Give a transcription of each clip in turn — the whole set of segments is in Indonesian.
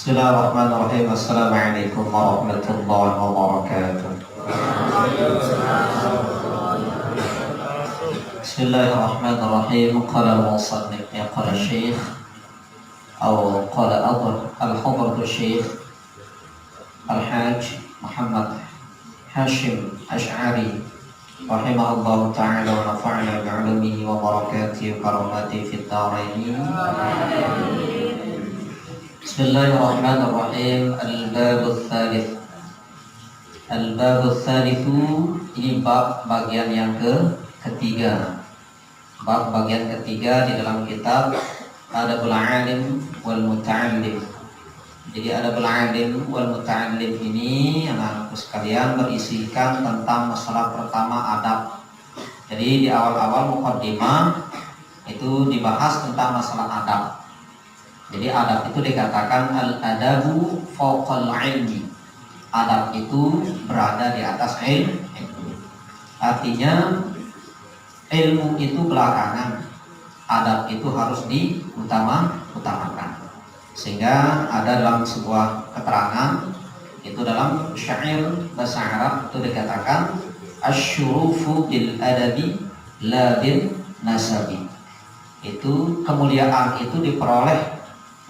Bismillahirrahmanirrahim. Assalamualaikum warahmatullahi wabarakatuh. Bismillahirrahmanirrahim. Qala al-musannif qala syekh atau qala al-hadratu syekh Al-Hajj Muhammad Hashim Ash'ari rahimahullahu ta'ala wa nafa'ana bi'ulumihi wa barakatihi wa karamatihi fid dharain. Bismillahirrahmanirrahim. Al-babul tsalits. Al-babul tsalitsu, ini bab bagian yang ketiga. Bab bagian ketiga di dalam kitab Adabul Alim wal Muta'allim. Jadi Adabul Alim wal Muta'allim ini anak-anakku sekalian berisikan tentang masalah pertama adab. Jadi di awal-awal muqaddimah itu dibahas tentang masalah adab. Jadi adab itu dikatakan al-adabu fawqal ilmi. Adab itu berada di atas ilmu. Artinya ilmu itu belakangan, adab itu harus diutamakan. Sehingga ada dalam sebuah keterangan itu dalam syair bahasa Arab itu dikatakan asyurufu bil adabi la bil nasabi. Itu kemuliaan itu diperoleh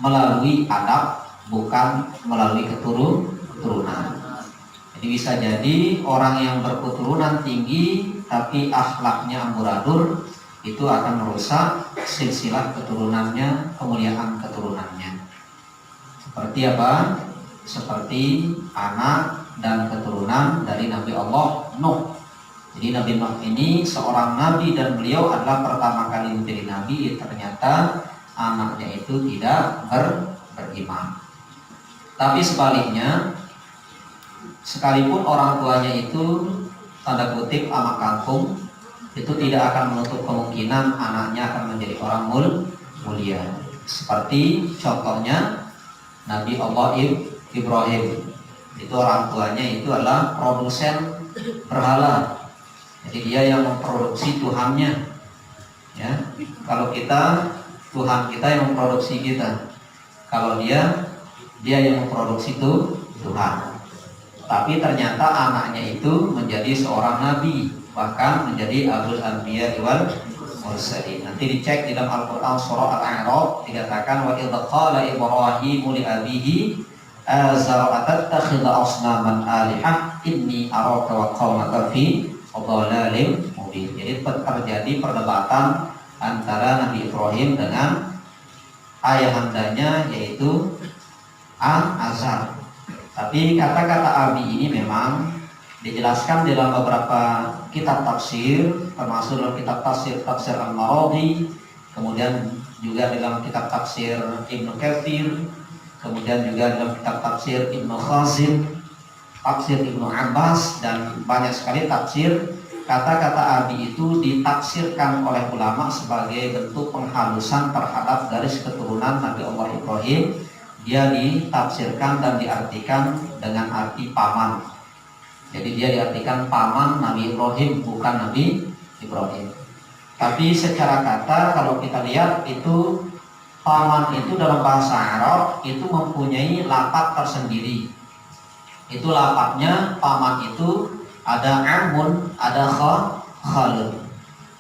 melalui adab, bukan melalui keturunan. Jadi bisa jadi orang yang berketurunan tinggi tapi akhlaknya amburadul, itu akan merusak silsilah keturunannya, kemuliaan keturunannya. Seperti apa? Seperti anak dan keturunan dari Nabi Allah Nuh. Jadi Nabi Nuh ini seorang nabi dan beliau adalah pertama kali menjadi nabi, ternyata anaknya itu tidak beriman. Tapi sebaliknya, sekalipun orang tuanya itu tanda kutip anak kampung, itu tidak akan menutup kemungkinan anaknya akan menjadi orang mulia. Seperti contohnya Nabi Allah Ibrahim. Itu orang tuanya itu adalah produsen berhala. Jadi dia yang memproduksi Tuhannya. Ya, kalau kita Tuhan kita yang memproduksi kita. Kalau dia yang memproduksi itu Tuhan. Tapi ternyata anaknya itu menjadi seorang nabi, bahkan menjadi abul anbiya wal mursalin. Nanti dicek di dalam Al-Qur'an surah Al-A'raf dikatakan wa idz qala Ibrahimu li abihi azar atattakhidha asnaman alihah inni araka wa qaumaka fi dhalalin mubin. Jadi terjadi perdebatan antara Nabi Ibrahim dengan ayahandanya yaitu Azar. Tapi kata-kata abi ini memang dijelaskan dalam beberapa kitab tafsir, termasuk dalam kitab tafsir Al-Maraghi, kemudian juga dalam kitab tafsir Ibnu Katsir, kemudian juga dalam kitab tafsir Ibnu Khazin, tafsir Ibnu Abbas, dan banyak sekali tafsir. Kata-kata abi itu ditafsirkan oleh ulama sebagai bentuk penghalusan terhadap garis keturunan Nabi Allah Ibrahim. Dia ditafsirkan dan diartikan dengan arti paman. Jadi dia diartikan paman Nabi Ibrahim, bukan Nabi Ibrahim. Tapi secara kata kalau kita lihat itu paman itu dalam bahasa Arab itu mempunyai lapat tersendiri. Itu lapatnya paman itu ada amun, ada khalun.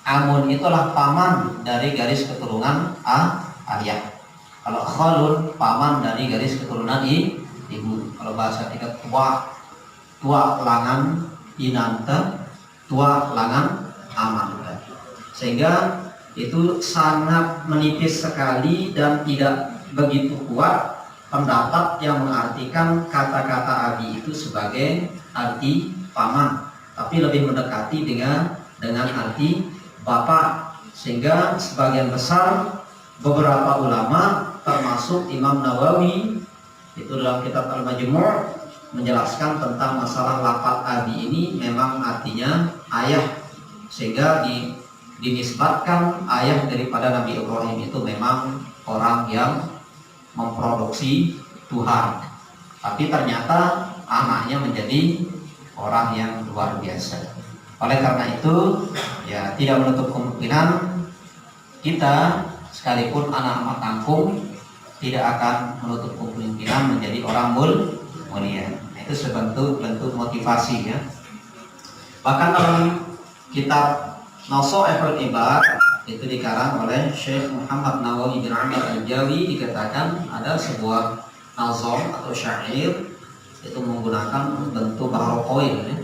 Amun itulah paman dari garis keturunan ayah. Kalau khalun paman dari garis keturunan ibu. Kalau bahasa tiga tua langan inanta, tua langan aman. Sehingga itu sangat menipis sekali dan tidak begitu kuat pendapat yang mengartikan kata-kata abi itu sebagai arti paman, tapi lebih mendekati dengan arti bapak. Sehingga sebagian besar beberapa ulama termasuk Imam Nawawi itu dalam kitab Al-Majmu' menjelaskan tentang masalah lafaz abi ini memang artinya ayah, sehingga dinisbatkan ayah daripada Nabi Ibrahim itu memang orang yang memproduksi Tuhan. Tapi ternyata anaknya menjadi orang yang luar biasa. Oleh karena itu, ya tidak menutup kemungkinan kita sekalipun anak-anak kampung tidak akan menutup kepemimpinan menjadi orang mulia. Nah, itu sebentuk motivasi ya. Bahkan dalam kitab Nasaihul Ibad itu dikarang oleh Syekh Muhammad Nawawi bin Amir Al-Jawi, dikatakan ada sebuah nazam atau syair itu menggunakan bentuk bahr qail ya.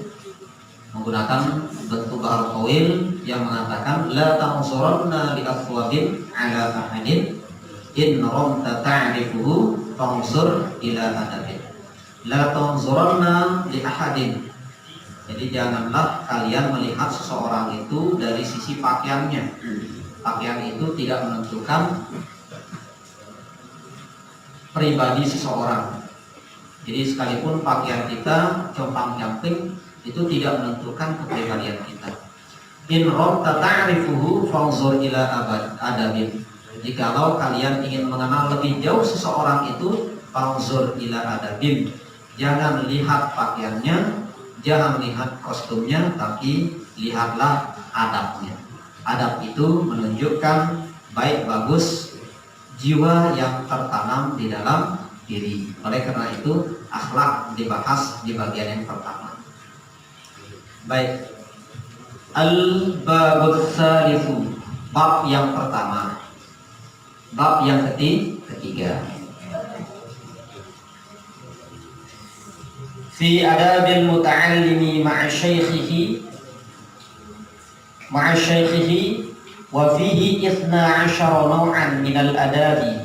Menggunakan bentuk bahr qail yang mengatakan la tansuranna li afwadin ala ahadin in ramta ta'rifuhu fansur ila adabin. La tansuranna li ahadin. Jadi janganlah kalian melihat seseorang itu dari sisi pakaiannya. Pakaian itu tidak menentukan pribadi seseorang. Jadi sekalipun pakaian kita compang-camping itu tidak menentukan kepribadian kita. In ramta ta'rifuhu fanzur ila adabin. Jikalau kalian ingin mengenal lebih jauh seseorang itu, fanzur ila adabin. Jangan lihat pakaiannya, jangan lihat kostumnya, tapi lihatlah adabnya. Adab itu menunjukkan baik bagus jiwa yang tertanam di dalam diri. Oleh karena itu akhlak dibahas di bagian yang pertama. Baik, al-babus salisu, bab yang pertama. Bab yang ketiga. Fi adabil muta'allimi ma'a syaikhihi wa fihi 12 naw'an minal adabi.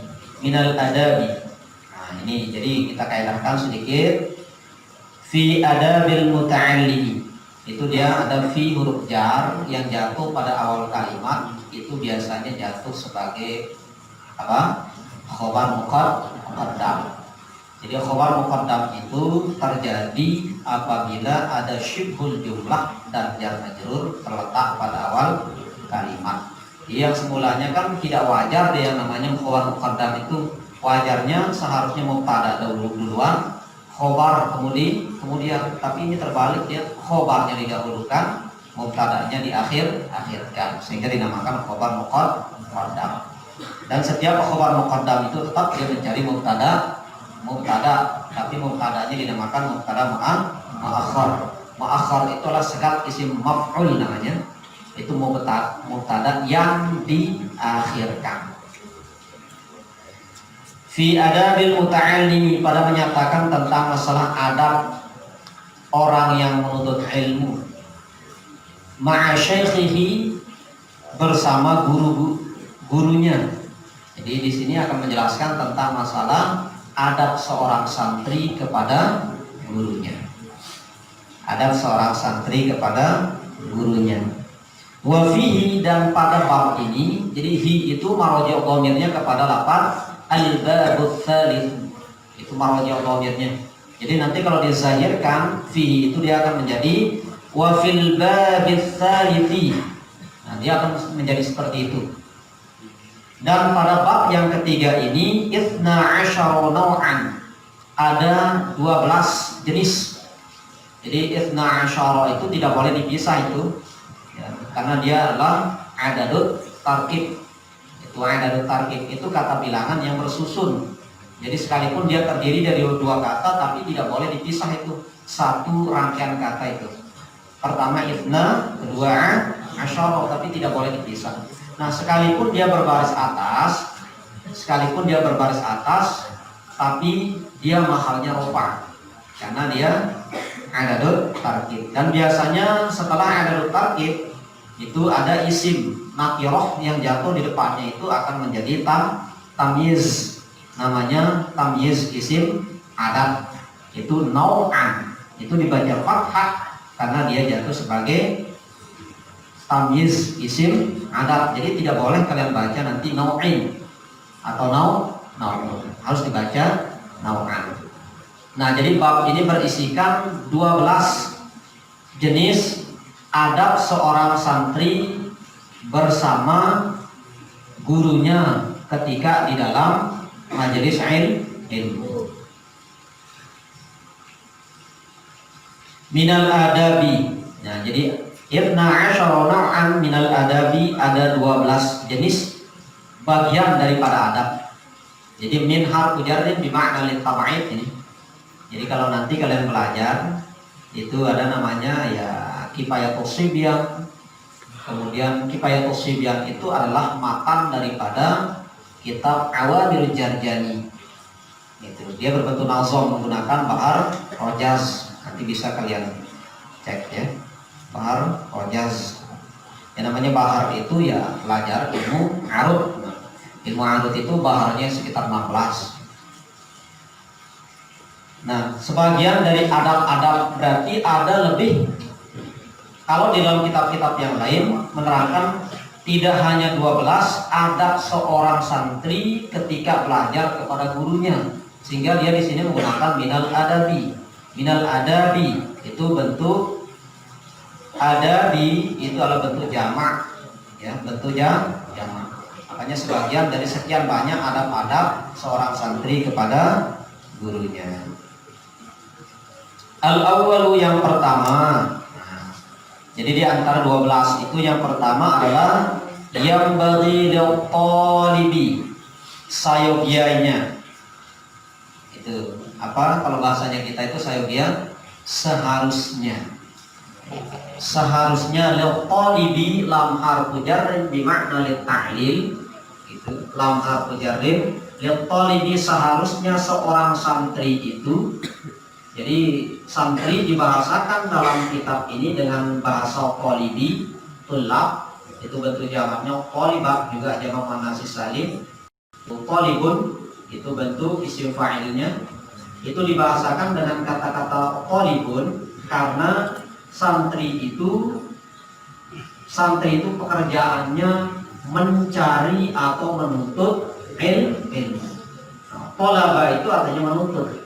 Nah, ini jadi kita kaidahkan sedikit. Fi adabil muta'allimi, itu dia ada fi huruf jar yang jatuh pada awal kalimat, itu biasanya jatuh sebagai apa? Khobar muqaddam. Jadi khobar muqaddam itu terjadi apabila ada syibhul jumlah dan jar majrur terletak pada awal kalimat. Jadi yang semulanya kan tidak wajar dia namanya khobar muqaddam, itu wajarnya seharusnya mubtada duluan, khobar kemudian, tapi ini terbalik, dia khobarnya didahulukan, mubtadanya akhirkan, sehingga dinamakan khobar muqaddam. Dan setiap khobar muqaddam itu tetap dia mencari mubtada, tapi mubtadanya dinamakan mubtada mu'akhkhar. Itu adalah sekat isim maf'ul namanya. Itu mubtada yang diakhirkan. Fi adabil muta'allimi, pada menyatakan tentang masalah adab orang yang menuntut ilmu. Ma'a syaikhihi, bersama gurunya. Jadi di sini akan menjelaskan tentang masalah adab seorang santri kepada gurunya. Adab seorang santri kepada gurunya. Wa fihi, dan pada bab ini, jadi hi itu marji' dhamirnya kepada lafaz al-babus tsalits. Itu marji' dhamirnya. Jadi nanti kalau dizahirkan fihi itu dia akan menjadi wa fil babis tsalits. Nah, dia akan menjadi seperti itu. Dan pada bab yang ketiga ini 12 naw'an, ada 12 jenis. Jadi 12 itu tidak boleh dipisah itu ya, karena dia adalah adadut tarkib. Itu adadut tarkib itu kata bilangan yang bersusun. Jadi sekalipun dia terdiri dari 2 kata, tapi tidak boleh dipisah itu satu rangkaian kata itu. Pertama itna, kedua asyara, tapi tidak boleh dipisah. Nah, sekalipun dia berbaris atas, tapi dia mahalnya rofa, karena dia adadut tarkib. Dan biasanya setelah adadut tarkib itu ada isim nakirah yang jatuh di depannya, itu akan menjadi tamyiz. Namanya tamyiz isim adad. Itu nau'an, itu dibaca fathah karena dia jatuh sebagai tamyiz isim adad. Jadi tidak boleh kalian baca nanti nau'in atau nau'un, harus dibaca nau'an. Nah, jadi bab ini berisikan 12 jenis adab seorang santri bersama gurunya ketika di dalam majelis ilmu. Minal adabi. Nah, jadi 12 naw'an minal adabi, ada 12 jenis bagian daripada adab. Jadi min harfu jarrin bimakna litab'id ini. Jadi kalau nanti kalian belajar itu ada namanya ya kifayatus sibyan. Kemudian kifayatus sibyan itu adalah matan daripada kitab Awamil Jarjani. Itu dia berbentuk nazam menggunakan bahar rojaz. Nanti bisa kalian cek ya, bahar rojaz. Yang namanya bahar itu ya belajar ilmu arut. Ilmu arut itu baharnya sekitar 16. Nah, sebagian dari adab-adab berarti ada lebih. Kalau di dalam kitab-kitab yang lain menerangkan tidak hanya 12 adab seorang santri ketika belajar kepada gurunya, sehingga dia di sini menggunakan minal adabi. Minal adabi itu bentuk adabi itu adalah bentuk jamak, ya, bentuk jamak. Makanya sebagian dari sekian banyak adab-adab seorang santri kepada gurunya. Al-awwalu yang pertama. Nah, jadi di antara 12 itu yang pertama adalah yang bagi talibi, sayogianya. Itu apa kalau bahasanya kita itu sayogia seharusnya. Seharusnya talibi lam harfu jarrin bimakna lit-ta'lil. Lam harfu jarrin talibi seharusnya seorang santri itu. Jadi santri dibahasakan dalam kitab ini dengan bahasa talibi, tulab itu bentuk jamaknya, talibah juga jamak muannats salim, talibun itu bentuk isim fa'ilnya. Itu dibahasakan dengan kata-kata talibun karena santri itu pekerjaannya mencari atau menuntut ilmu. Tolaba itu artinya menuntut.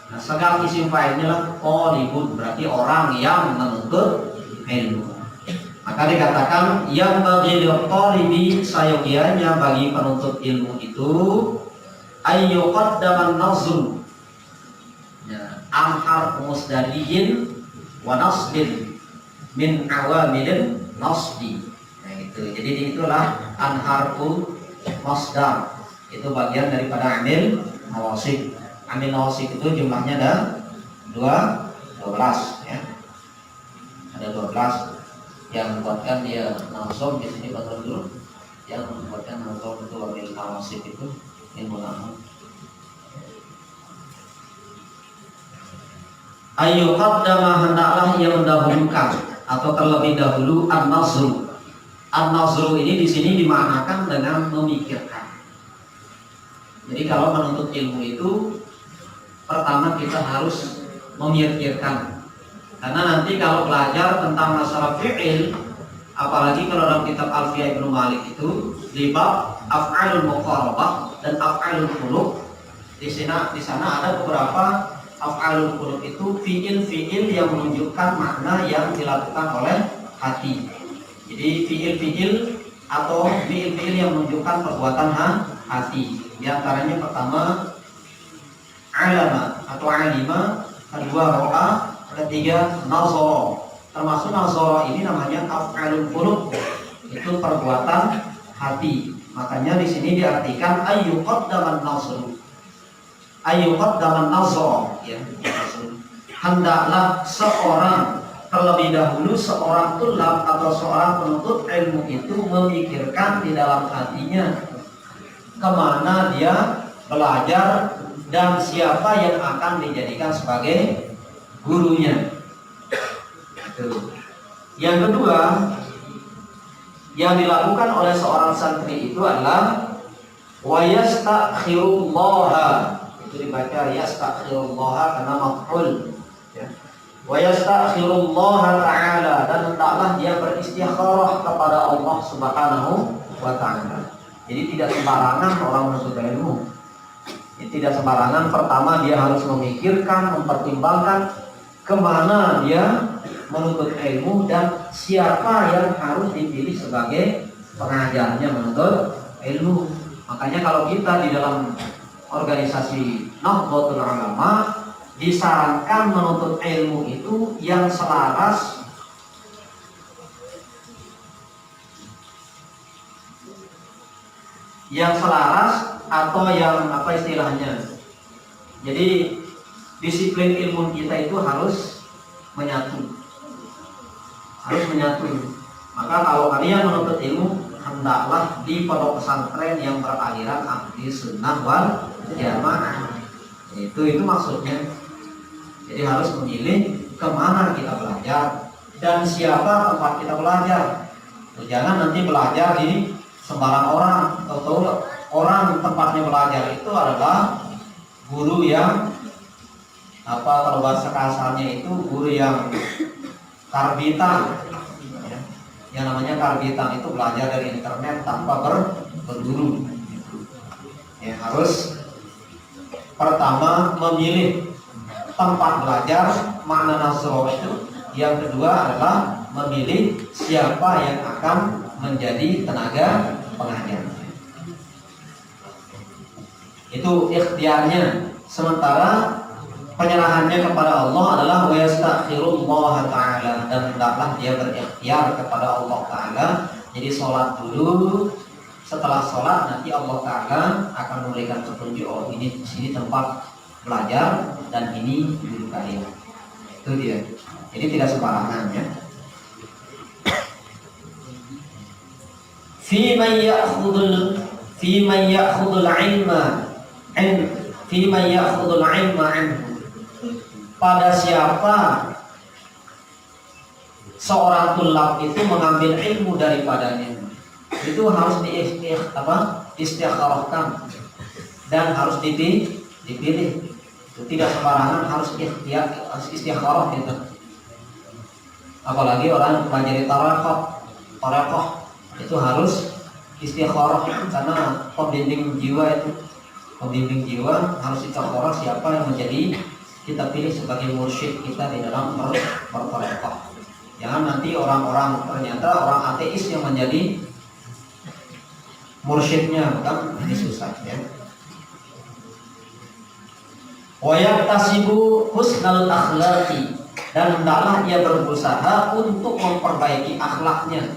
Nah, sedang isim fa'ilnya lah talibun, berarti orang yang menuntut ilmu. Maka dikatakan yang bagi talibi sayogianya bagi penuntut ilmu itu ayyuqaddaman nazm. Ya, amhar musdariyin wa nasbin min awamilin nasbi. Nah, itu. Jadi itulah anharfu masdar. Itu bagian daripada amil nawasib. Amil nawasib itu jumlahnya ada 12 ya. Ada 12 yang membuatkan dia nazam di sini batal dulu. Yang membuatkan nazam itu amil nawasib itu ilmu nahu. Ayu qaddama hendaklah ia mendahulukan atau terlebih dahulu an-nazru. An-nazru ini di sini dimaknakan dengan memikirkan. Jadi kalau menuntut ilmu itu pertama kita harus memikirkan. Karena nanti kalau belajar tentang masalah fi'il, apalagi kalau dalam kitab Alfiyah Ibnu Malik itu di bab af'alul muqarabah dan af'alul qulub, di sana ada beberapa af'alul qulub itu fi'il yang menunjukkan makna yang dilakukan oleh hati. Jadi fi'il atau fi'il yang menunjukkan perbuatan hati. Di antaranya pertama alama atau alima, kedua ro'a, ketiga nazara. Termasuk nazara ini namanya af'alul qulub, itu perbuatan hati. Makanya di sini diartikan ayyuqaddaman nazru. Ayyuqaddaman nazara ya. Hendaklah seorang terlebih dahulu seorang tulab atau seorang penuntut ilmu itu memikirkan di dalam hatinya kemana dia belajar dan siapa yang akan dijadikan sebagai gurunya. Yang kedua yang dilakukan oleh seorang santri itu adalah wa yastakhirullaha. Itu dibaca yastakhirullaha karena maf'ul ya. Wa yastakhirullaha ta'ala, dan hendaklah dia beristikharah kepada Allah Subhanahu wa ta'ala. Jadi tidak sembarangan orang menuntut ilmu. Tidak sembarangan. Pertama dia harus memikirkan, mempertimbangkan kemana dia menuntut ilmu dan siapa yang harus dipilih sebagai pengajarnya menuntut ilmu. Makanya kalau kita di dalam organisasi Nahdlatul Ulama disarankan menuntut ilmu itu yang selaras atau yang apa istilahnya. Jadi disiplin ilmu kita itu harus menyatu. Maka kalau kalian menuntut ilmu, hendaklah di pondok pesantren yang beraliran ahli sunnah wal jamaah. Itu maksudnya. Jadi harus memilih kemana kita belajar dan siapa tempat kita belajar. Jangan nanti belajar di sembarang orang. Tahu orang tempatnya belajar itu adalah guru yang kalau bahasa kasarnya itu guru yang karbitan. Yang namanya karbitan itu belajar dari internet tanpa berguru. Ya, harus pertama memilih tempat belajar, makna nasroh itu. Yang kedua adalah memilih siapa yang akan menjadi tenaga pengajar. Itu ikhtiarnya. Sementara penyerahannya kepada Allah adalah wa yastaghfirullah ta'ala, dan hendaklah dia berikhtiar kepada Allah Ta'ala. Jadi sholat dulu, setelah sholat nanti Allah Ta'ala akan memberikan petunjuk, oh ini sini tempat belajar dan ini guru kalian. Itu dia. Jadi tidak sembarangan ya. Fi man ya'khudul ilma anhu, pada siapa seorang tulab itu mengambil ilmu daripadanya, itu harus istikharahkan dan harus dipilih. Tidak sembarangan, harus istikharah gitu. Apalagi orang belajar tarekat itu harus istikharah, karena pembimbing jiwa harus istikharah siapa yang menjadi kita pilih sebagai mursyid kita di dalam bertarekat. Jangan nanti ternyata orang ateis yang menjadi mursyidnya, kan ini susah ya. Wa yaktasibu husnal akhlaqi, dan hendaklah dia berusaha untuk memperbaiki akhlaknya.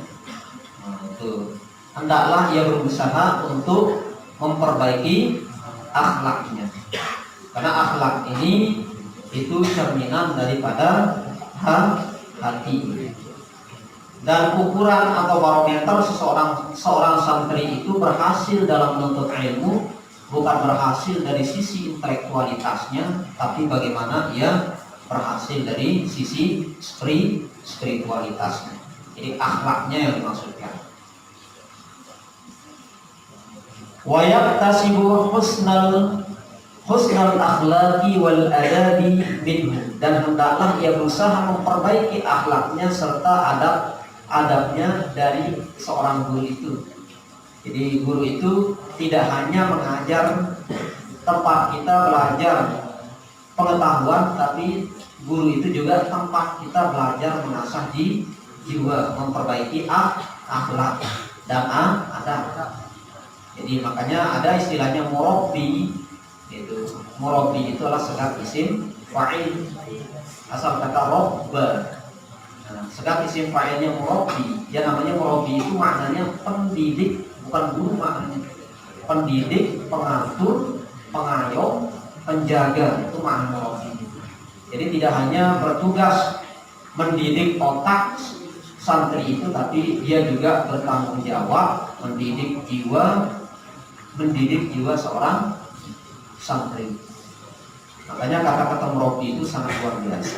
Hendaklah ia berusaha untuk memperbaiki akhlaknya, karena akhlak ini itu cerminan daripada hati. Dan ukuran atau barometer seorang santri itu berhasil dalam menuntut ilmu bukan berhasil dari sisi intelektualitasnya, tapi bagaimana ia berhasil dari sisi spiritualitasnya. Jadi akhlaknya yang dimaksudkan. Wa yaktasibu husnal akhlaqi wal adabi minhu, dan hendaklah ia berusaha memperbaiki akhlaknya serta adabnya dari seorang guru itu. Jadi guru itu tidak hanya mengajar tempat kita belajar pengetahuan, tapi guru itu juga tempat kita belajar mengasah jiwa, memperbaiki akhlak dan adab. Jadi makanya ada istilahnya murabbi. Murabbi itu adalah sekat isim fa'il, asal kata robba. Sekat isim fa'ilnya murabbi. Ya namanya murabbi itu maknanya pendidik, bukan guru maknanya. Pendidik, pengatur, pengayom, penjaga, itu makna murabbi. Jadi tidak hanya bertugas mendidik otak santri itu, tapi dia juga bertanggung jawab mendidik jiwa seorang santri. Makanya kata-kata murabbi itu sangat luar biasa.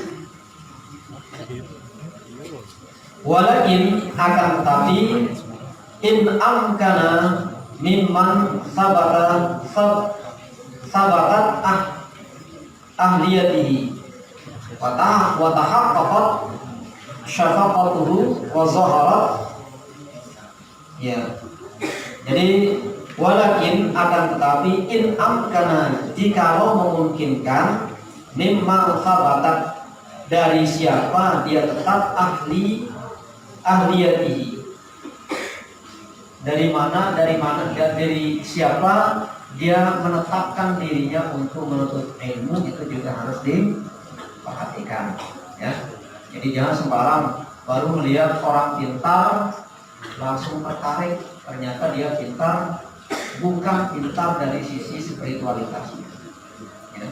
Walakin akan tetapi in amkana mimman sabatat ahliyatihi wa tahaqqaqat syafaqatuhu wa zaharat. Ya. Jadi walakin akan tetapi in amkana, jikalau memungkinkan, mimman sabatat, dari siapa dia tetap ahliyatihi, dari siapa dia menetapkan dirinya untuk menuntut ilmu, itu juga harus diperhatikan ya. Jadi jangan sembarang baru melihat orang pintar langsung tertarik, ternyata dia pintar bukan pintar dari sisi spiritualitasnya. Ya.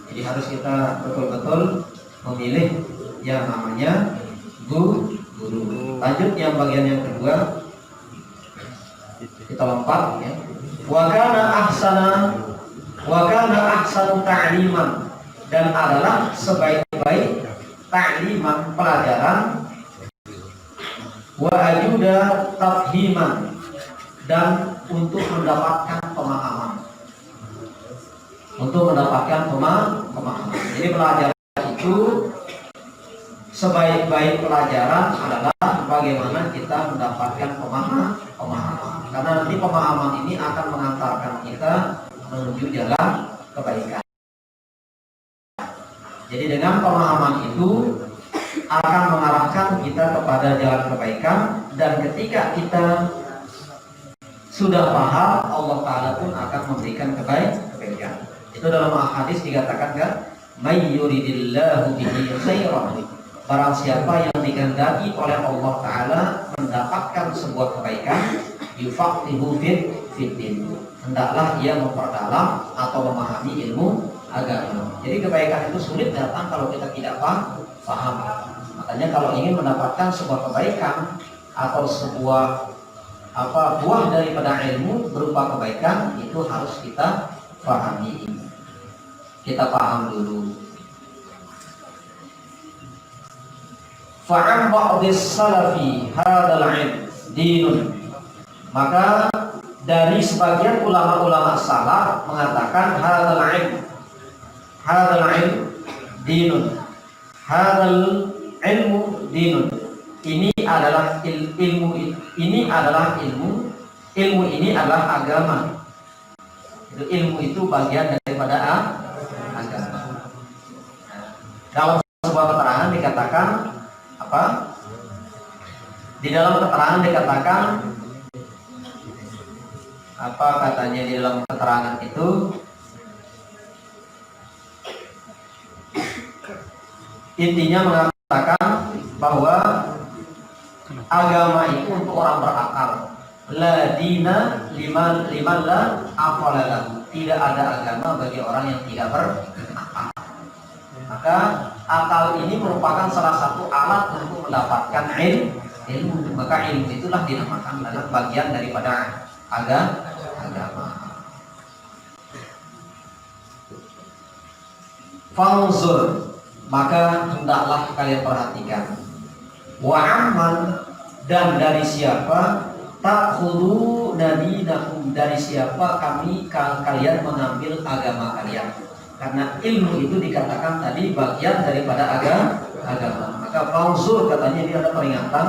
Jadi harus kita betul-betul memilih yang namanya guru. Lanjut yang bagian yang kedua, kita lompat ya. Wa kana ahsanu ta'liman, dan adalah sebaik-baik ta'liman pelajaran, wa ajuda tafhiman, dan untuk mendapatkan pemahaman. Pemahaman. Jadi pelajaran itu, sebaik-baik pelajaran adalah bagaimana kita mendapatkan pemahaman. Karena nanti pemahaman ini akan mengantarkan kita menuju jalan kebaikan. Jadi dengan pemahaman itu akan mengarahkan kita kepada jalan kebaikan, dan ketika kita sudah paham, Allah Ta'ala pun akan memberikan kebaikan. Itu dalam hadis dikatakan kan, may yuridillahu bihi khairan, barang siapa yang dikehendaki oleh Allah Ta'ala mendapatkan sebuah kebaikan, yufaqihu fiddin, hendaklah ia memperdalam atau memahami ilmu agama. Jadi kebaikan itu sulit datang kalau kita tidak paham. Makanya kalau ingin mendapatkan sebuah kebaikan atau sebuah buah daripada ilmu berupa kebaikan, itu harus kita pahami. Kita paham dulu. Fa'an ba'dis salafi hadal ilm dinun, maka dari sebagian ulama-ulama salaf mengatakan hadal ilm dinun, hadal ilmu dinun, ini adalah ilmu ini adalah agama. Ilmu itu bagian daripada agama. Dalam sebuah keterangan dikatakan apa? Di dalam keterangan dikatakan apa katanya di dalam keterangan itu? Intinya mengatakan bahwa agama itu untuk orang berakal. La dina liman la aqala lahu. Tidak ada agama bagi orang yang tidak berakal. Maka akal ini merupakan salah satu alat untuk mendapatkan ilmu. Maka ilmu itulah dinamakan adalah bagian daripada agama. Fanzur, maka hendaklah kalian perhatikan. Wa amman, dan dari siapa, takhudhu dinakum, dari siapa kalian mengambil agama kalian. Karena ilmu itu dikatakan tadi bagian daripada agama. Maka fanzur katanya dia ada peringatan.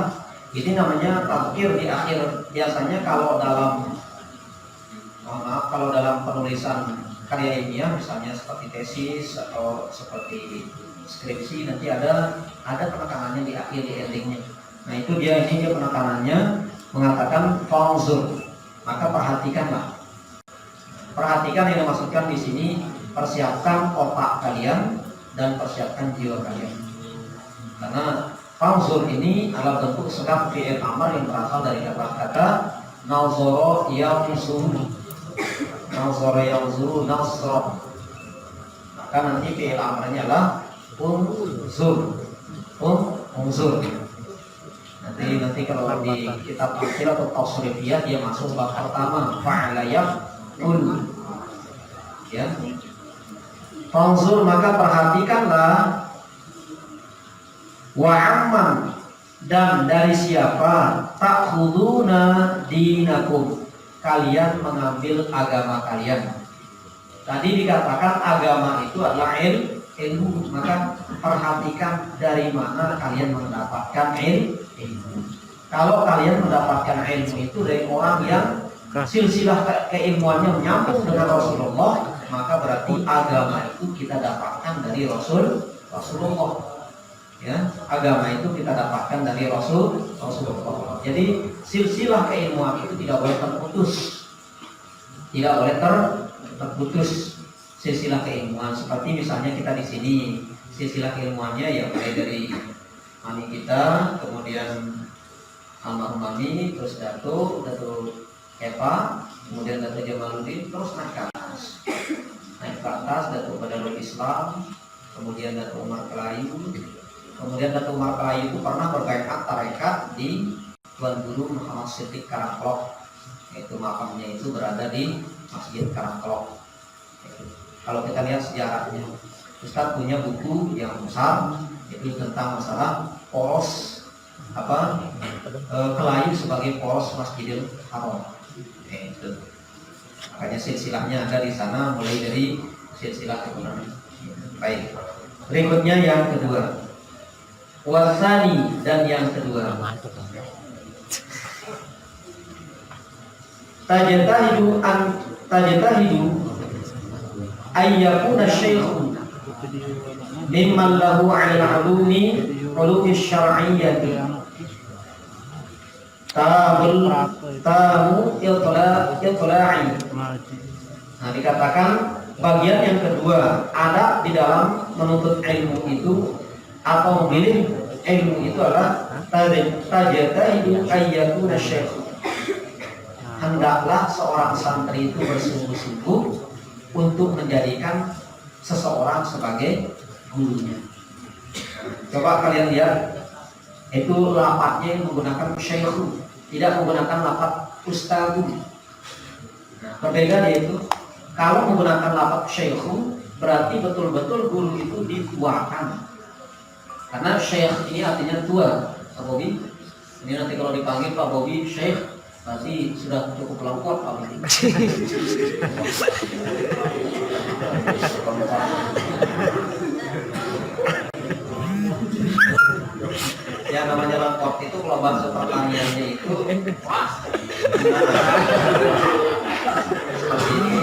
Ini namanya tafsir di akhir. Biasanya kalau dalam penulisan karya ilmiah, misalnya seperti tesis atau seperti skripsi, nanti ada penekanannya di akhir, di endingnya. Nah itu dia penekanannya mengatakan fanzur, maka perhatikanlah. Perhatikan yang dimaksudkan di sini, persiapkan otak kalian dan persiapkan jiwa kalian. Karena fanzur ini adalah bentuk sekap fi'il amar yang berasal dari kata-kata nazara yanzuru. Nazara yanzuru nasra. Maka nanti fi'il amarnya adalah unzur. Nanti kalau di kitab tafsir atau tasrifiyah dia masuk bab pertama, fa'ala yaf'ul. Ya. Fanzur, maka perhatikanlah. Wa amman, dan dari siapa, takhuduna dinakum, kalian mengambil agama kalian. Tadi dikatakan agama itu adalah ilmu, maka perhatikan dari mana kalian mendapatkan ilmu. Kalau kalian mendapatkan ilmu itu dari orang yang silsilah keilmuannya menyambung dengan Rasulullah, maka berarti agama itu kita dapatkan dari Rasulullah. Ya, agama itu kita dapatkan dari Rasulullah. Jadi silsilah keilmuan itu tidak boleh terputus. Tidak boleh terputus silsilah keilmuan. Seperti misalnya kita di sini, silsilah keilmuannya ya mulai dari mami kita, kemudian almarhum mami, terus Datuk Eva, kemudian Datuk Jamaluddin, terus naik ke atas Datuk Badarul Islam, kemudian Datuk Umar Kelayu. Kemudian Datuk Umar Kelayu itu pernah berbaikat tarekat di Tuan Guru Muhammad Siddiq Karangklok, yaitu makamnya itu berada di Masjid Karangklok. Kalau kita lihat sejarahnya, Ustadz punya buku yang besar itu tentang masalah poros Kelayu sebagai poros Masjidil Haram. Itu. Makanya silsilahnya ada di sana, mulai dari silsilah keturunan. Baik. Berikutnya yang kedua, wasani, dan yang kedua, tajtahidu ayyakuna syaikhun mimman lahu 'ala ulumi syar'iyyati tamu itla'i. Nah, dikatakan bagian yang kedua, ada di dalam menuntut ilmu itu atau memilih ilmu itu adalah tajtahidu ayyakuna syaikhun, hendaklah seorang santri itu bersungguh-sungguh untuk menjadikan seseorang sebagai gurunya. Coba kalian lihat, itu lafadznya yang menggunakan syaikhun, tidak menggunakan lafadz ustadu. Nah, berbeda yaitu kalau menggunakan lafadz syaikhun berarti betul-betul guru itu dituakan. Karena syekh ini artinya tua, Pak Bobi. Ini nanti kalau dipanggil Pak Bobi syekh, berarti sudah cukup lengkap Pak Bobi. Ya namanya lengkap itu kalau bahasa pertaniannya itu wah. Seperti ini.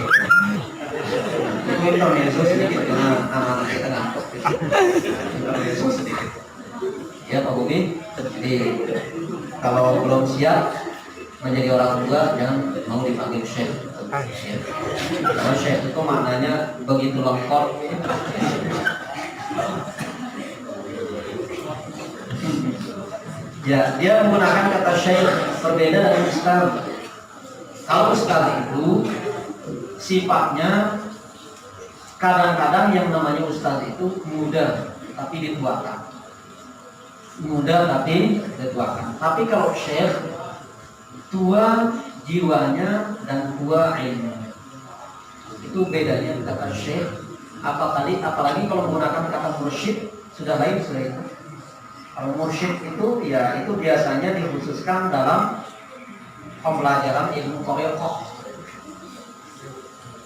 Itu intermezzo sedikit karena anak kita ngantuk. Intermezzo sedikit. Ya Pak Bobi, jadi kalau belum siap menjadi orang tua jangan mau dipanggil syekh. Karena syekh itu maknanya begitu lengkap. Ya, dia menggunakan kata syekh berbeda dengan ustaz. Kalau ustaz itu sifatnya kadang-kadang yang namanya ustaz itu muda tapi dituakan. Muda tapi dituakan. Tapi kalau syekh tua jiwanya dan tua ilmunya. Itu bedanya kata syekh. Apalagi kalau menggunakan kata mursyid sudah lain sudah itu. Kalau mursyid itu ya itu biasanya dikhususkan dalam pembelajaran ilmu thariqah.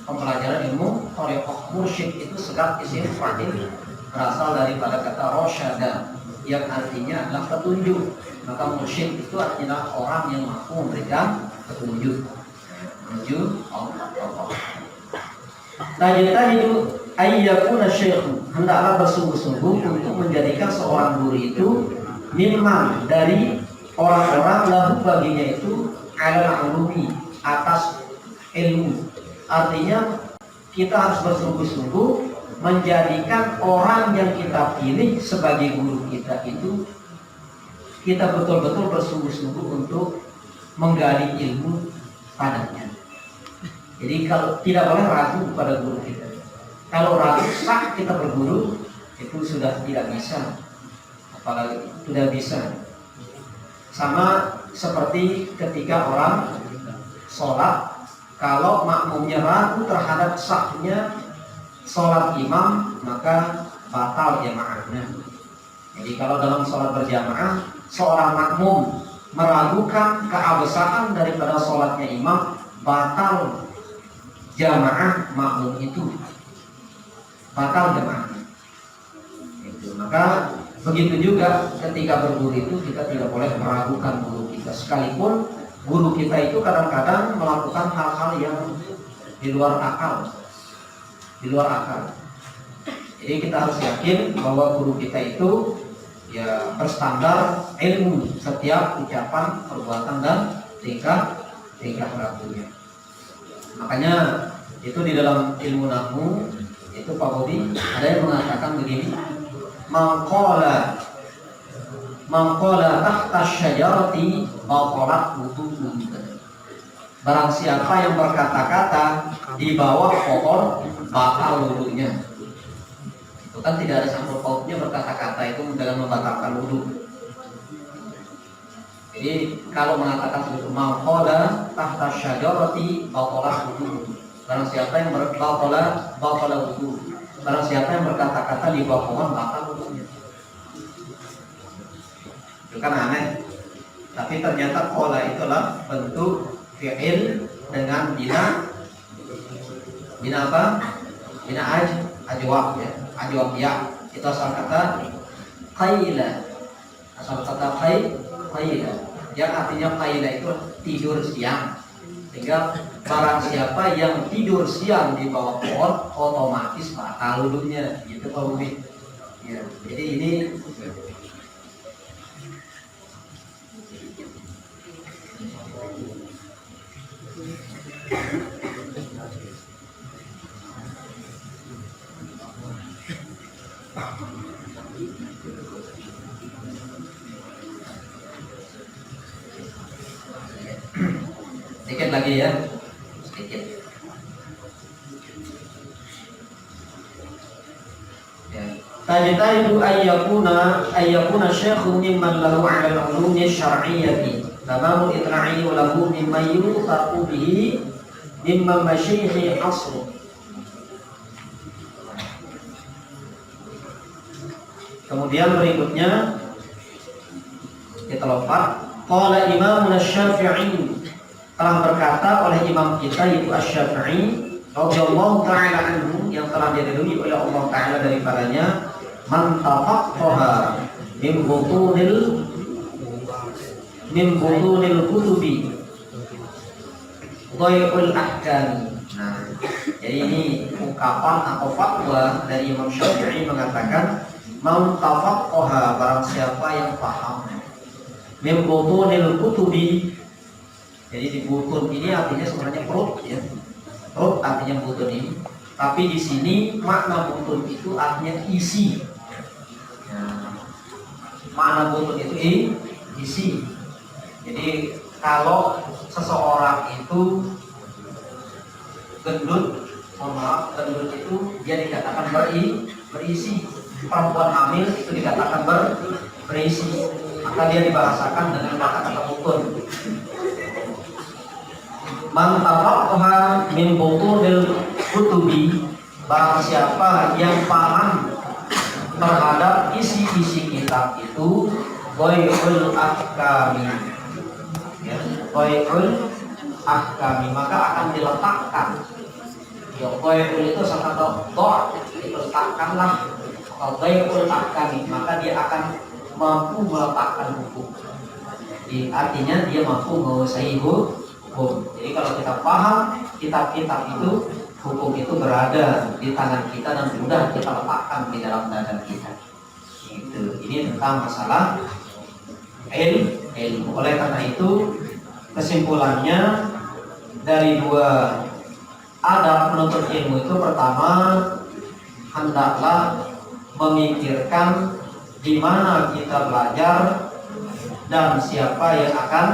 Pembelajaran ilmu thariqah. Mursyid itu sekat isim fa'il berasal daripada kata rasyada yang artinya adalah petunjuk. Maka mursyid itu artinya orang yang mampu memberikan petunjuk menuju Allah. Tajtahidu ayyakuna syaikhun, hendaklah bersungguh-sungguh untuk menjadikan seorang guru itu mimman, dari orang-orang lahu baginya itu ala ulumi, atas ilmu. Artinya kita harus bersungguh-sungguh menjadikan orang yang kita pilih sebagai guru kita itu kita betul-betul bersungguh-sungguh untuk menggali ilmu padanya. Jadi kalau tidak boleh ragu pada guru kita. Kalau ragu sah kita berguru itu sudah tidak bisa. Apalagi sudah bisa. Sama seperti ketika orang sholat, kalau makmumnya ragu terhadap sahnya sholat imam, maka batal jamaahnya. Jadi kalau dalam sholat berjamaah, seorang makmum meragukan keabsahan daripada sholatnya imam, batal jamaah makmum itu, batal jamaahnya. Maka begitu juga ketika berguru itu kita tidak boleh meragukan guru kita, sekalipun guru kita itu kadang-kadang melakukan hal-hal yang di luar akal. Jadi kita harus yakin bahwa guru kita itu ya berstandar ilmu setiap ucapan, perbuatan dan tingkah lakunya. Makanya itu di dalam ilmu nahwu itu Pak Bobi ada yang mengatakan begini, mangqala tahta syajarati batalat wudu'u. barang siapa yang berkata-kata di bawah pohon batal wudunya. Itu kan tidak ada sangkut pautnya berkata-kata itu dalam membatalkan wudu. Jadi kalau mengatakan seperti maqala tahta syajarati batalah wudu. Barang siapa yang batalah wudu. Barang siapa yang berkata-kata di bawah pohon batal wudunya. Itu kan aneh. Tapi ternyata qala itulah bentuk fi'il dengan bina apa? Bina ajwab ya. Ajwab ya. Itu asal kata qaila. Asal kata qaila. Yang artinya qaila itu tidur siang. Sehingga barang siapa yang tidur siang di bawah pohon otomatis batal wudunya. Gitu Pak Bumi. Ya. Jadi ini sedikit lagi ya, sedikit. Tajtaibu ayyakuna syekhu mimman lahu 'ala al-'ulumi syar'iyyati tamamu itra'i wa lahu mimman yutaqu bihi mimman masyayikhi asru. Kemudian berikutnya kita lompat. Qala Imam Asy-Syafi'i, telah berkata oleh imam kita yaitu Asy-Syafi'i radhiyallahu taala anhu, yang telah diridhoi oleh Allah taala daripadanya, man tafaqqaha min butunil kutubi dhai'ul ahkam. Nah, jadi ini ungkapan atau fatwa dari Imam Syafi'i mengatakan man tafaqqaha, barang siapa yang paham min butunil kutubi. Jadi di butun ini artinya sebenarnya perut ya. Perut artinya butun ini. Tapi di sini makna butun itu artinya isi. Nah, makna butun itu isi. Jadi kalau seseorang itu gendut, gendut itu dia dikatakan berisi. Perempuan hamil itu dikatakan berisi. Maka dia dibahasakan dengan kata-kata butun. Man tafaqqaha min butunil kutubi, barang siapa yang paham terhadap isi-isi kitab itu, dhai'ul ahkami ya, dhai'ul ahkami, maka akan diletakkan ya, dhai'ul itu sama kata dha', diletakkanlah, dhai'ul ahkami, maka dia akan mampu meletakkan hukum. Artinya dia mampu menguasai hukum. Jadi kalau kita paham kitab-kitab itu, hukum itu berada di tangan kita dan mudah kita letakkan di dalam dada kita. Ini tentang masalah ilmu. Oleh karena itu kesimpulannya dari dua adab menuntut ilmu itu, pertama hendaklah memikirkan di mana kita belajar dan siapa yang akan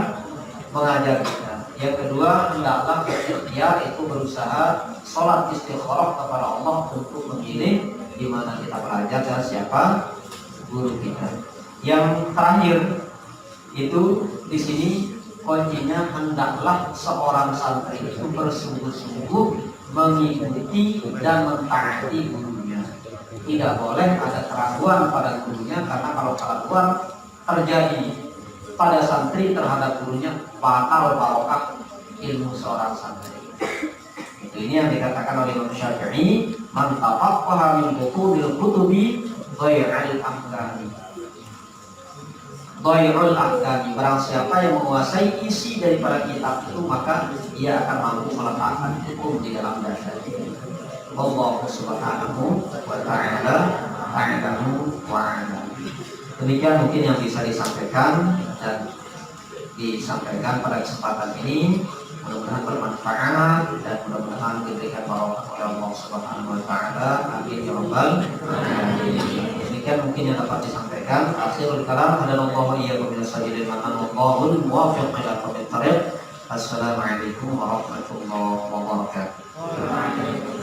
mengajar kita. Yang kedua, hendaklah dia itu berusaha sholat istikharah kepada Allah untuk memilih di mana kita belajar dan siapa guru kita. Yang terakhir itu di sini kuncinya, hendaklah seorang santri itu bersungguh-sungguh mengikuti dan mentaati gurunya. Tidak boleh ada keraguan pada gurunya, karena kalau keraguan terjadi pada santri terhadap gurunya, batal barokah ilmu seorang santri. Ini yang dikatakan oleh Imam Syafi'i, man tafaqqaha min butunil kutubi dhai'ul ahkami. Dhai'ul ahkami, barang siapa yang menguasai isi daripada kitab itu, maka ia akan mampu meletakkan hukum di dalam dasarnya. Wallahu subhanahu wa ta'ala a'lamu wa a'lam. Demikian mungkin yang bisa disampaikan dan disampaikan pada kesempatan ini. Mudah-mudahan bermanfaat dan mudah-mudahan diberikan barokah oleh Allah Subhanahu wa taala. Amin ya rabbal alamin. Demikian mungkin yang dapat disampaikan. Akhirul kalam, hadanallahu wa iyyakum ila sabilil man wallahu muwaffiq ila aqwamit thariq. Assalamualaikum warahmatullahi wabarakatuh.